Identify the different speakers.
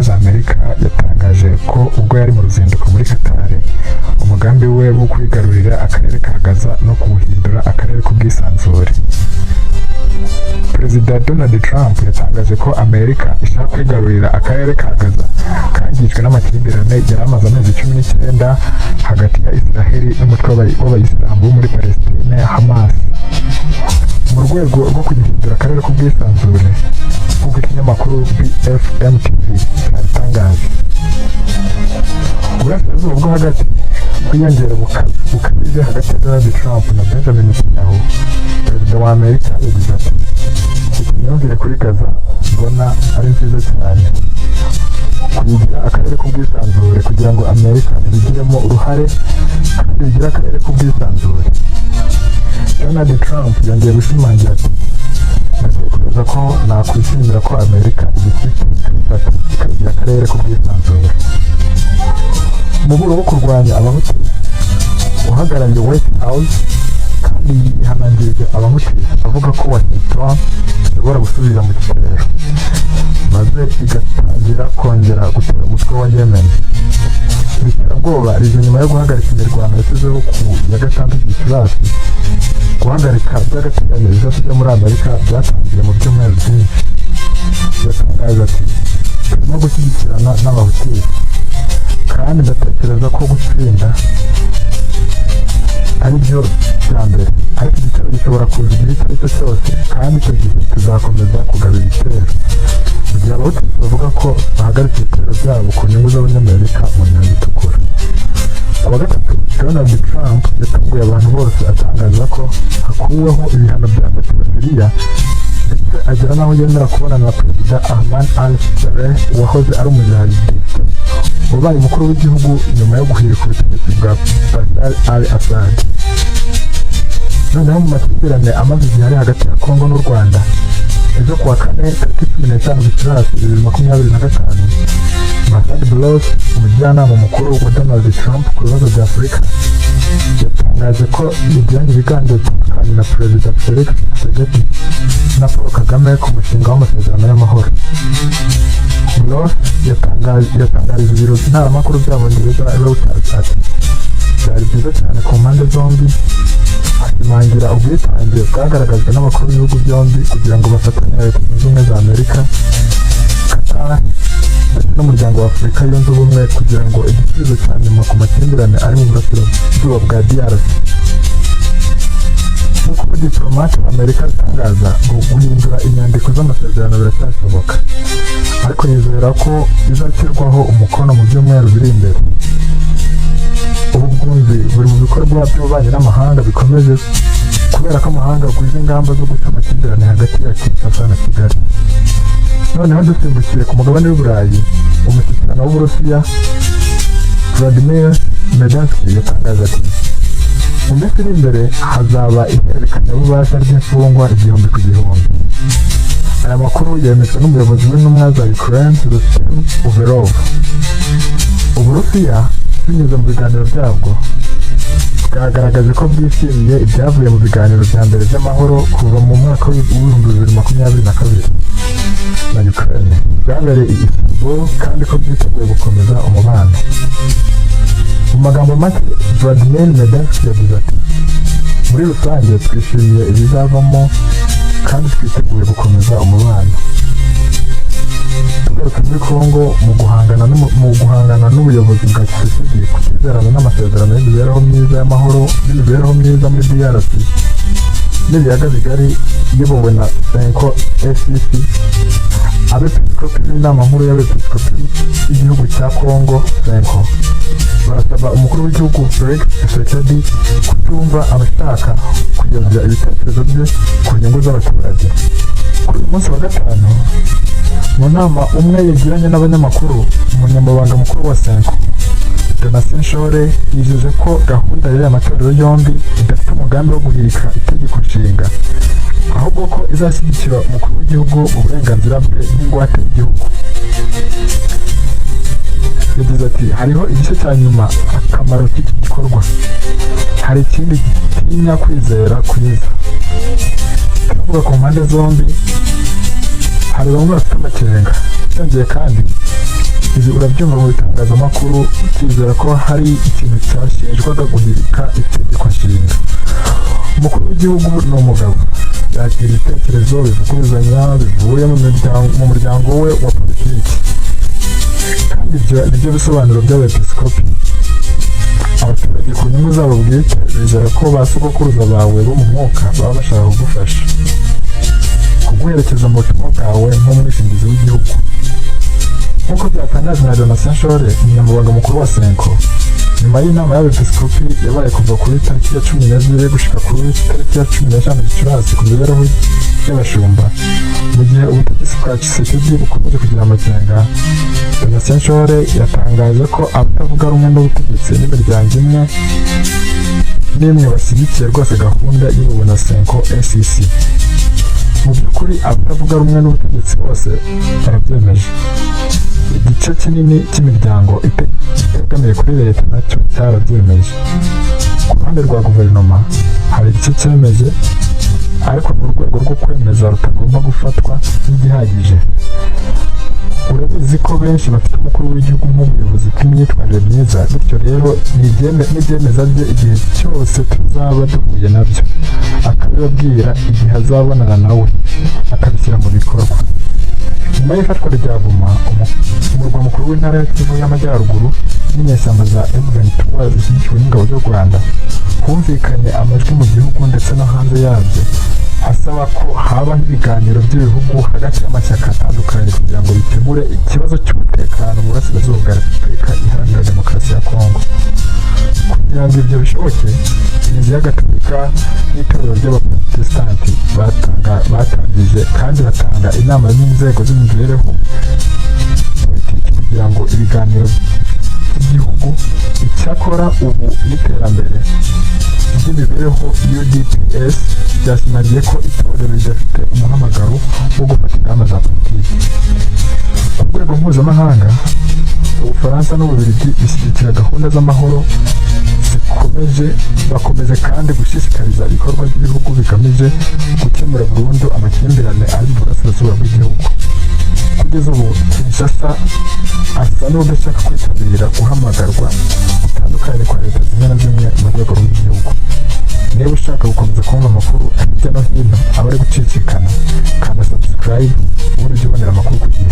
Speaker 1: za Amerika yatangaje ko ubwo yari mu ruzinduko muri Qatar umugambi we wo kwigarurira akarere ka Gaza no kuwuhindura akarere k'ubwisanzure. Perezida Donald Trump yatangaje ko Amerika ishaka kwigarurira akarere ka Gaza kangijwe n'amakimbirane yari amaze amezi 19 hagati ya Israel n'umutwe w'abayisilamu bo muri Palestine Hamas. Mu rwego rwo kugihindura akarere k'ubwisanzure nk'uko ikinyamakuru BFM TV cyatangaje, uburasirazuba bwo hagati kwiyongera bukabije hagati ya Donald Trump na Benjamin Netanyahu. Perezida wa Amerika yagize ati imyumvire kuri Gaza mbona ari nziza cyane, kugira akarere k'ubwisanzure kugira ngo Amerika ibigiremo uruhare kandi bigire akarere k'ubwisanzure. Donald Trump yongeye gushimangira ati ndatekereza ko nakwishimira ko Amerika ikagira akarere k'ubwisanzure. Umuburo wo kurwanya abahutezi uhagarariye White House kandi yihanangirije abahutezi avuga ko Washington ishobora gusubira mu gitero maze igatangira kongera gutera umutwe wa Yemen. Iri terabwoba rije nyuma yo guhagarika imirwano yashyizeho ku ya 6 Gicurasi. Guhagarika by'agateganyo ibisasu byo muri Amerika byatangiye mu byumweru byinshi. Yatangaje ati turimo gushyigikirana n'abahutezi kandi ndatekereza ko gutsinda ari byo bya mbere, ariko igitero gishobora kuza igihe icyo ari cyo cyose kandi icyo gihe tuzakomeza kugaba ibitero. Mu gihe abahutezi bavuga ko bahagaritse ibitero byabo ku nyungu z'abanyamerika mu nyanja itukura. Ku wa gatatu Donald Trump yatunguye abantu bose atangaza ko hakuweho ibihano bya Siriya ndetse agera n'aho yemera kubonana na Perezida Ahmad al-Sharaa wahoze ari umujahidiste wabaye umukuru w'igihugu nyuma yo guhirika ubutegetsi bwa Bashar al-Assad. Noneho mu makimbirane amaze igihe ari hagati ya Congo n'u Rwanda, ejo kuwa kane tariki 15 Gicurasi 2025, Masad Boulos, umujyanama mukuru wa Donald Trump ku bibazo bya Afurika, yatangaje ko yagiranye ibiganiro bitandukanye na Perezida Felix Tshisekedi na Paul Kagame ku mushinga w'amasezerano y'amahoro. Boulos yatangarije ibiro ntaramakuru by'Abongereza Reuters ati byari byiza cyane ku mpande zombi, ashimangira ubwitange bwagaragajwe n'abakuru b'ibihugu byombi kugira ngo bafatanye na Leta Zunze Ubumwe za Amerika, Qatar ndetse n'umuryango wa Afurika yunze ubumwe kugira ngo igisubizo cya nyuma ku makimbirane ari mu burasirazuba bwa DRC. Nk'uko diplomate Amerika itangaza ngo guhindura inyandiko z'amasezerano biracyashoboka, ariko yizera ko bizashyirwaho umukono mu byumweru biri imbere. Ubu bwunzi buri mu bikorwa by'ububanyi n'amahanga bikomeje kubera ko amahanga agwiza ingamba zo guca amakimbirane hagati ya Kinshasa na Kigali. Noneho dusimbukiye ku mugabane w'Uburayi, umushyikirano w'Uburusiya Vladimir Medensky yatangaje ati mu minsi iri imbere hazaba ihererekanyabubasha ry'imfungwa 1000 ku 1000. Aya makuru yemejwe n'umuyobozi w'intumwa za Ukraine Rustem Uverov. Uburusiya binyuze mu biganiro byabwo bwagaragaje ko bwishimiye ibyavuye mu biganiro bya mbere by'amahoro kuva mu mwaka w'2022 na Ukraine byabereye i Istanbul kandi ko byiteguye gukomeza umubano. Mu magambo make Vladimir Medensky yagize ati muri rusange twishimiye ibizavamo kandi twiteguye gukomeza umubano. Tugarutse muri Congo mu guhangana n'ubuyobozi bwa Tshisekedi ku kizerano n'amasezerano y'imibereho myiza y'amahoro n'imibereho myiza muri DRC n'ibiyaga bigari iyobowe na CONGO SEC. Abepiskopi n'inama nkuru y'abepiskopi y'igihugu cya Congo CONGO barasaba umukuru w'igihugu Felix Tshisekedi kutumva abashaka kuyobya ibitekerezo bye ku nyungu z'abaturage. Kuri uyu munsi wa gatanu mu nama umwe yagiranye n'abanyamakuru, umunyamabanga mukuru wa CONGO Donatien Shore yijeje ko gahunda y'aya matorero yombi idafite umugambi wo guhirika itegeko nshinga, ahubwo ko izashyigikira umukuru w'igihugu uburenganzira bwe n'ingwate y'igihugu. Yagize ati hariho igice cya nyuma akamaro k'iki gikorwa, hari ikindi gitinya kwizera kwiza. Turavuga ku mpande zombi hari bamwe bafite amakenga, byongeye kandi ibi urabyumva mu bitangazamakuru ukizera ko hari ikintu cyashinjwaga guhirika itegeko nshinga. Umukuru w'igihugu ni umugabo, yakira ibitekerezo bivuguruzanya bivuye mu muryango we wa politiki, kandi ibyo nibyo bisobanuro by'abepiskopi. Abaturage ku nyungu zabo bwite bizera ko ba sogokuruza bawe bo mu mwuka baba bashaka kugufasha, kuguherekeza mu butumwa bwawe nk'umwishingizi w'igihugu. Nk'uko byatangajwe na Donatien, umunyamabanga mukuru wa CENCO, nyuma y'inama y'abepiskopi yabaye kuva kuri tariki ya 12 gushika kuri tariki ya 15 Gicurasi ku mibereho y'abashumba, mu gihe ubutegetsi bwa Tshisekedi bukomeje kugira amakenga. Donatien yatangaje ko abatavuga rumwe n'ubutegetsi n'imiryango imwe n'imwe bashyigikiye rwose gahunda y'ubu na CENCO SEC. Mu by'ukuri abatavuga rumwe n'ubutegetsi bose barabyemeje. Igice kinini cy'imiryango itegamiye kuri leta nacyo cyarabyemeje. Ku ruhande rwa guverinoma hari igice cyemeje, ariko mu rwego rwo kwemeza rutagomba gufatwa nk'igihagije. Urabizi ko benshi bafite umukuru w'igihugu nk'ubuyobozi bw'imyitwarire myiza, bityo rero n'ibyemeza bye igihe cyose tuzaba duhuye nabyo akabibabwira igihe azabonana nawe akabishyira mu bikorwa. Nyuma y'ifatwa rya Goma, umurwa mukuru w'intara ya Kivu y'Amajyaruguru n'inyeshyamba za M23 zishyigikiwe n'ingabo z'u Rwanda, humvikanye amajwi mu gihugu ndetse no hanze yabyo asaba ko habaho ibiganiro by'ibihugu hagati y'amashyaka atandukanye kugira ngo bikemure ikibazo cy'umutekano mu burasirazuba bwa Repubulika Iharanira Demokarasi ya Kongo. Kugira ngo ibyo bishoboke, Kiliziya Gatolika n'itorero ry'Abaprotestanti batangije kandi batanga inama n'inzego z'imibereho politiki kugira ngo ibiganiro by'igihugu. Icyakora ubu n'iterambere ry'imibereho UDPS byashimangiye ko itorero ridafite umuhamagaro wo gufata ingamba za politiki. Ku rwego mpuzamahanga, Ubufaransa n'Ububiligi bishyigikira gahunda z'amahoro bakomeje kandi gushishikariza ibikorwa by'ibihugu bigamije gukemura burundu amakimbirane ari mu burasirazuba bw'igihugu. Kugeza ubu Kinshasa asa n'udashaka kwitabira guhamagarwa bitandukanye kwa leta zimwe na zimwe mu rwego rw'igihugu. Niba ushaka gukomeza kumva amakuru hirya no hino aba ari gucicikana, kanda subscribe ubundi ujye ubonera amakuru ku gihe.